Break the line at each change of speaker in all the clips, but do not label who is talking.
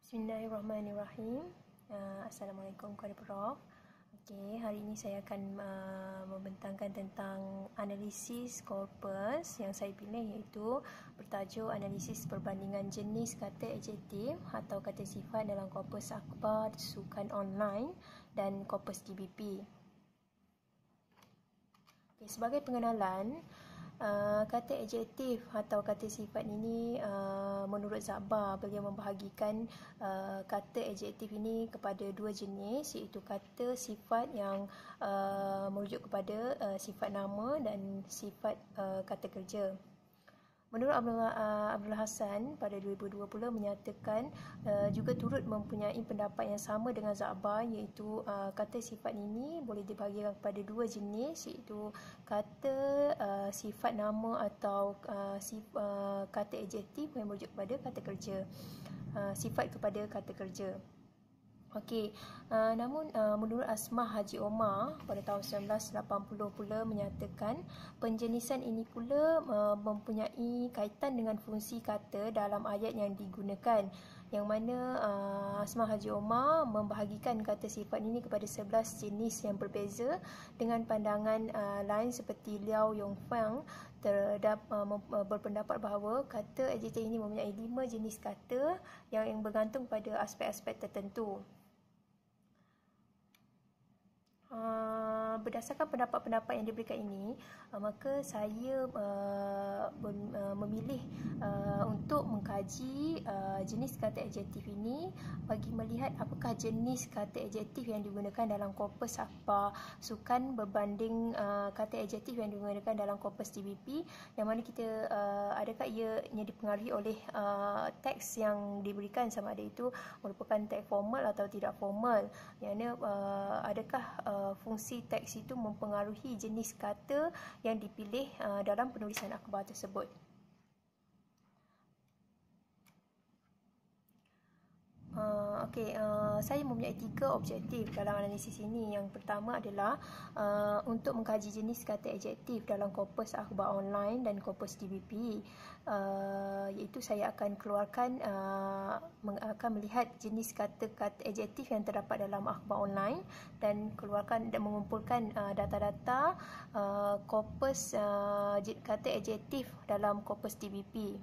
Bismillahirrahmanirrahim. Assalamualaikum kepada Prof. Okey, hari ini saya akan membentangkan tentang analisis korpus yang saya pilih, iaitu bertajuk analisis perbandingan jenis kata adjektif atau kata sifat dalam korpus akhbar sukan online dan korpus DBP. Okey, sebagai pengenalan, kata adjektif atau kata sifat ini menurut Zabar, beliau membahagikan kata adjektif ini kepada dua jenis, iaitu kata sifat yang merujuk kepada sifat nama dan sifat kata kerja. Menurut Abdul Hassan pada 2020 menyatakan juga turut mempunyai pendapat yang sama dengan Zabar, iaitu kata sifat ini boleh dibahagikan kepada dua jenis, iaitu kata sifat nama atau kata adjektif yang merujuk kepada kata kerja, sifat kepada kata kerja. Okey, namun menurut Asmah Haji Omar pada tahun 1980 pula menyatakan penjenisan ini pula mempunyai kaitan dengan fungsi kata dalam ayat yang digunakan, yang mana Asmah Haji Omar membahagikan kata sifat ini kepada 11 jenis yang berbeza, dengan pandangan lain seperti Liao Yongfang berpendapat bahawa kata adjektif ini mempunyai 5 jenis kata yang bergantung pada aspek-aspek tertentu. Berdasarkan pendapat-pendapat yang diberikan ini, maka saya memilih untuk mengkaji jenis kata adjektif ini bagi melihat apakah jenis kata adjektif yang digunakan dalam korpus akhbar sukan berbanding kata adjektif yang digunakan dalam korpus DBP, yang mana kita adakah ianya dipengaruhi oleh teks yang diberikan, sama ada itu merupakan teks formal atau tidak formal, yang mana adakah fungsi teks itu mempengaruhi jenis kata yang dipilih dalam penulisan akhbar tersebut. Saya mempunyai 3 objektif dalam analisis ini. Yang pertama adalah untuk mengkaji jenis kata adjektif dalam korpus akhbar online dan korpus DBP, iaitu saya akan keluarkan akan melihat jenis kata-kata adjektif yang terdapat dalam akhbar online dan keluarkan dan mengumpulkan data-data korpus kata adjektif dalam korpus DBP.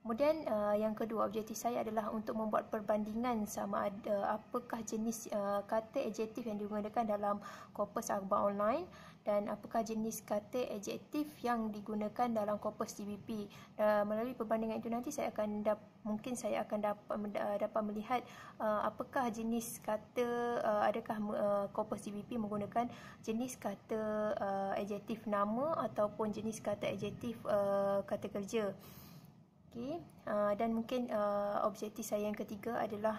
Kemudian yang kedua, objektif saya adalah untuk membuat perbandingan sama ada apakah jenis kata adjektif yang digunakan dalam korpus akhbar online dan apakah jenis kata adjektif yang digunakan dalam korpus DBP. Melalui perbandingan itu nanti saya akan mungkin saya akan dapat melihat apakah jenis kata, adakah korpus DBP menggunakan jenis kata adjektif nama ataupun jenis kata adjektif kata kerja. Okay. Dan mungkin objektif saya yang ketiga adalah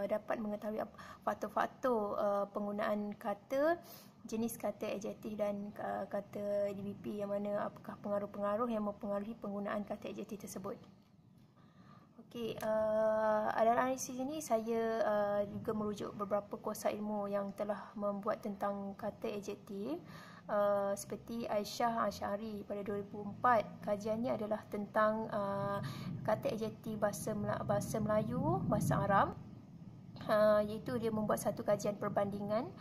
dapat mengetahui faktor-faktor penggunaan kata, jenis kata adjektif dan kata DBP, yang mana apakah pengaruh-pengaruh yang mempengaruhi penggunaan kata adjektif tersebut. Okey, dalam analisis ini saya juga merujuk beberapa kuasa ilmu yang telah membuat tentang kata adjektif, seperti Aisyah Asy'ari pada 2004. Kajiannya adalah tentang kata adjektif bahasa Melayu, bahasa Arab, iaitu dia membuat satu kajian perbandingan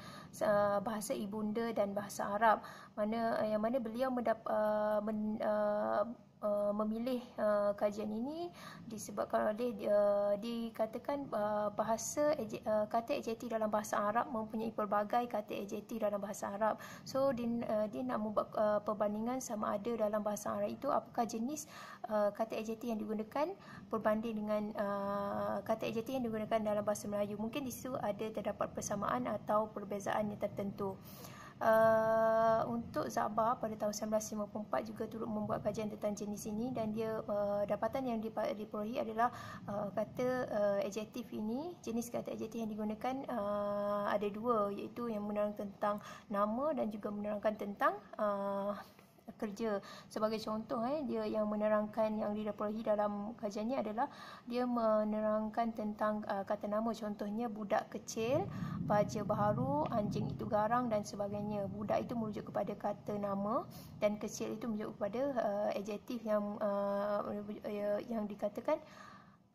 bahasa ibunda dan bahasa Arab, yang mana beliau memilih kajian ini disebabkan oleh dikatakan bahasa kata adjektif dalam bahasa Arab mempunyai pelbagai kata adjektif dalam bahasa Arab. So dia nak membuat perbandingan sama ada dalam bahasa Arab itu apakah jenis kata adjektif yang digunakan berbanding dengan kata adjektif yang digunakan dalam bahasa Melayu. Mungkin di situ ada terdapat persamaan atau perbezaan yang tertentu. Untuk Zabar pada tahun 1954 juga turut membuat kajian tentang jenis ini, dan dia dapatan yang diperolehi adalah kata adjektif ini, jenis kata adjektif yang digunakan ada dua, iaitu yang menerangkan tentang nama dan juga menerangkan tentang kerja. Sebagai contoh, dia yang menerangkan, yang diperolehi dalam kajiannya adalah dia menerangkan tentang kata nama, contohnya budak kecil, baja baharu, anjing itu garang dan sebagainya. Budak itu merujuk kepada kata nama dan kecil itu merujuk kepada adjektif yang dikatakan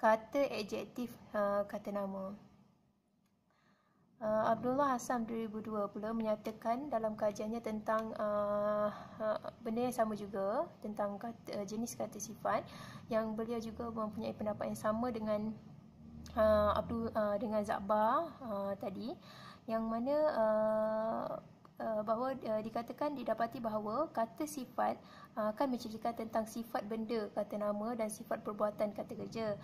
kata adjektif kata nama. Abdullah Hasan 2002 pula menyatakan dalam kajiannya tentang benda yang sama juga, tentang jenis kata sifat, yang beliau juga mempunyai pendapat yang sama dengan dengan Zakbar tadi, yang mana bahawa dikatakan didapati bahawa kata sifat akan menceritakan tentang sifat benda kata nama dan sifat perbuatan kata kerja.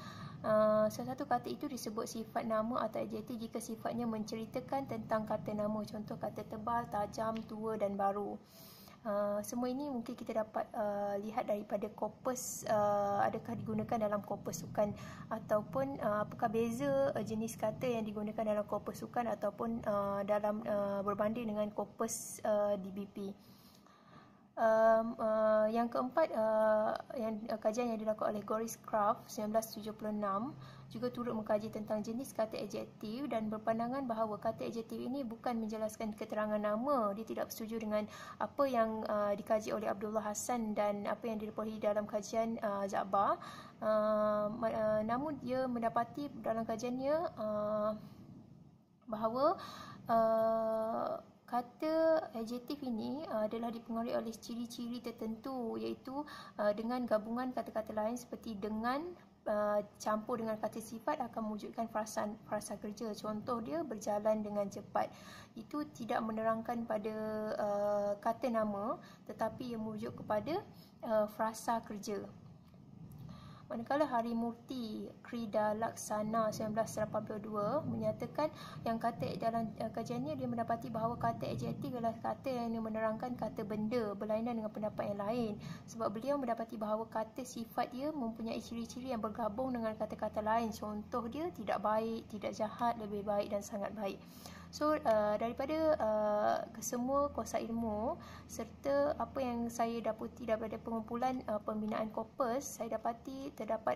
Salah satu kata itu disebut sifat nama atau adjektif jika sifatnya menceritakan tentang kata nama, contoh kata tebal, tajam, tua dan baru. Semua ini mungkin kita dapat lihat daripada korpus, adakah digunakan dalam korpus sukan, ataupun apakah beza jenis kata yang digunakan dalam korpus sukan ataupun dalam berbanding dengan korpus DBP. Yang keempat, kajian yang dilakukan oleh Goriscraft 1976 juga turut mengkaji tentang jenis kata adjektif dan berpandangan bahawa kata adjektif ini bukan menjelaskan keterangan nama. Dia tidak bersetuju dengan apa yang dikaji oleh Abdullah Hasan dan apa yang diperolehi dalam kajian Zakbar. Namun dia mendapati dalam kajiannya bahawa kata adjektif ini adalah dipengaruhi oleh ciri-ciri tertentu, iaitu dengan gabungan kata-kata lain seperti dengan campur dengan kata sifat akan mewujudkan frasa kerja. Contoh dia berjalan dengan cepat. Itu tidak menerangkan pada kata nama, tetapi ia merujuk kepada frasa kerja. Manakala Harimurti Krida Laksana 1982 menyatakan yang kata dalam kajiannya, dia mendapati bahawa kata adjektif adalah kata yang menerangkan kata benda, berlainan dengan pendapat yang lain, sebab beliau mendapati bahawa kata sifat dia mempunyai ciri-ciri yang bergabung dengan kata-kata lain. Contoh dia tidak baik, tidak jahat, lebih baik dan sangat baik. So daripada kesemua kuasa ilmu serta apa yang saya dapati daripada pengumpulan pembinaan korpus, saya dapati terdapat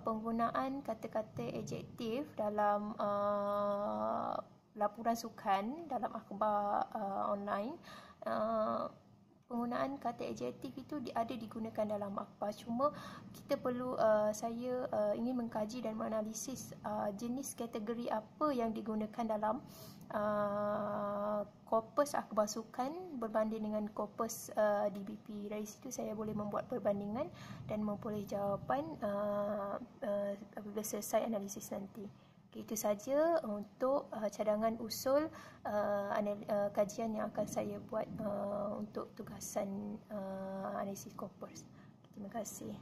penggunaan kata-kata adjektif dalam laporan sukan, dalam akhbar online. Penggunaan kata adjektif itu ada digunakan dalam akhbar. Cuma kita perlu, saya ingin mengkaji dan menganalisis jenis kategori apa yang digunakan dalam korpus akhbar sukan berbanding dengan korpus DBP. Dari situ saya boleh membuat perbandingan dan memperoleh jawapan apabila selesai analisis nanti. Itu saja untuk cadangan usul kajian yang akan saya buat untuk tugasan analisis korpus. Terima kasih.